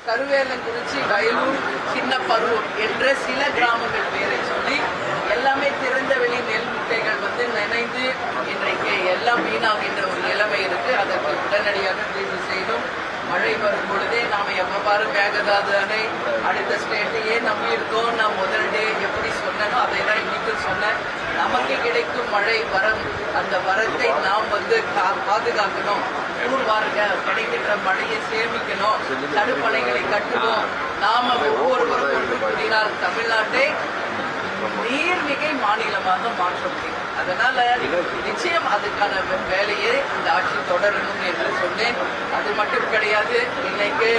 கருவேலங்குறிச்சி, வயலூர், சின்னப்பரூர் என்ற சில கிராமங்கள் பேரை சொல்லி எல்லாமே திறந்த வெளி நெல் முட்டைகள் நினைந்து இன்றைக்கு எல்லாம் வீணாகின்ற ஒரு நிலைமை இருக்கு. அதற்கு உடனடியாக தீர்வு செய்யணும். மழை வரும் பொழுதே நாம் எவ்வாறு மேகதாது அணை அடுத்த ஸ்டேட்டையே நம்பி இருக்கோம். நான் முதல் டே எப்படி சொன்னனோ அதை தான் இன்னைக்கு சொன்னேன். நமக்கு கிடைக்கும் மழை வரம், அந்த வரத்தை நாம் பாதுகாக்கணும். ஊர்வாருங்க கிடைக்கின்ற மழையை சேமிக்கணும், தடுப்பணைகளை கட்டணும். நாம ஒவ்வொருவரும் ஒன்று கூடினால் தமிழ்நாட்டை நீர்மிகை மாநிலமாக மாற்ற முடியும். அதனால நிச்சயம் அதுக்கான வேலையை இந்த ஆட்சி தொடரணும் என்று சொன்னேன். அது மட்டும் கிடையாது, இன்னைக்கு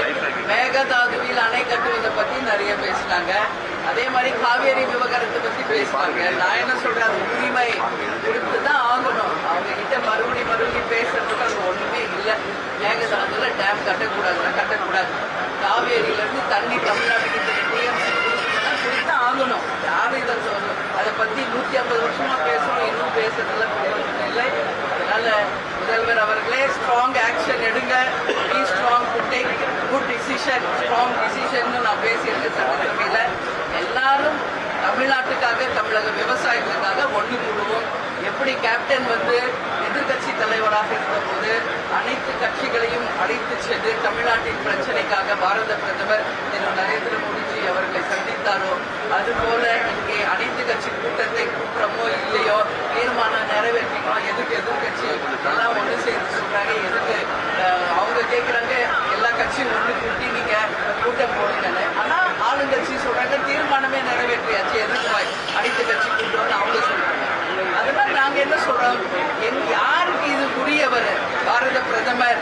மேகதாதுவில் அணை கட்டுவதை பத்தி நிறைய பேசினாங்க. அதே மாதிரி காவேரி விவகாரத்தை பத்தி பேசினாங்க. நான் என்ன சொல்றேன், அது உரிமை கொடுத்துதான் ஆகணும். அவங்க கிட்ட மறுபடி பேசுறதுக்கு அது ஒண்ணுமே இல்லை. மேகதாதுல டேம் கட்டக்கூடாது. காவேரியிலிருந்து தண்ணி தமிழ்நாட்டுக்கு கொடுத்துதான் ஆகணும். யாரும் இதை சொல்லணும். அதை பத்தி 150 வருஷமா பேசணும், இன்னும் பேசுறதுல பிரயோஜனம் இல்லை. அதனால முதல்வர் அவர்களே ஸ்ட்ராங் ஆக்ஷன் எடுங்க. Be strong to take good decision. Strong decision நான் பேசியிருக்கேன் சட்டசபையில. எல்லாரும் தமிழ்நாட்டுக்காக, தமிழக விவசாயிகளுக்காக ஒன்று கூடுவோம். எப்படி கேப்டன் எதிர்கட்சி தலைவராக இருந்தபோது அனைத்து கட்சிகளையும் அழைத்து சென்று தமிழ்நாட்டின் பிரச்சனைக்காக பாரத பிரதமர் திரு நரேந்திர மோடிஜி அவர்களை சந்தித்தாரோ, அதுபோல இங்கே அனைத்து கட்சி கூட்டத்தை கூட்டுறமோ இல்லையோ தீர்மானம் நிறைவேற்றிக்கணும். எதுக்கு எதிர்கட்சி எல்லாம் ஒன்று சேர்ந்து சொல்றாங்க, எதுக்கு அவங்க கேட்குறாங்க எல்லா கட்சியும் ஒன்று கூட்டி நீங்க கூட்டம் போடுங்கன்னு. ஆனா ஆளுங்கட்சி சொல்றாங்க தீர்மானமே நிறைவேற்றியாச்சு, எதுக்கு அனைத்து கட்சி கூட்டுறோம்னு அவங்க சொல்றாங்க. அதனால நாங்க என்ன சொல்றோம், யாருக்கு இது உரியவர் பாரத பிரதமர்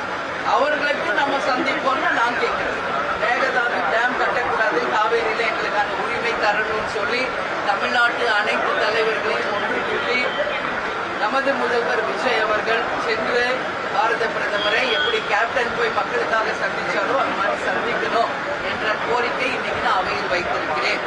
அவர்களுக்கு நம்ம சந்திப்போம்னு நான் கேட்கிறேன். மேகதாது டேம் கட்டக்கூடாது, காவேரியில எங்களுக்கான உரிமை தரணும்னு சொல்லி தமிழ்நாட்டு அனைத்து தலைவர்களையும் ஒன்று கூட்டி நமது முதல்வர் விஜய் அவர்கள் சென்று பாரத பிரதமரை எப்படி கேப்டன் போய் மக்களுக்காக சந்திச்சாரோ அந்த மாதிரி சந்திக்கணும் என்ற கோரிக்கை இன்னைக்கு நான் அவையில் வைத்திருக்கிறேன்.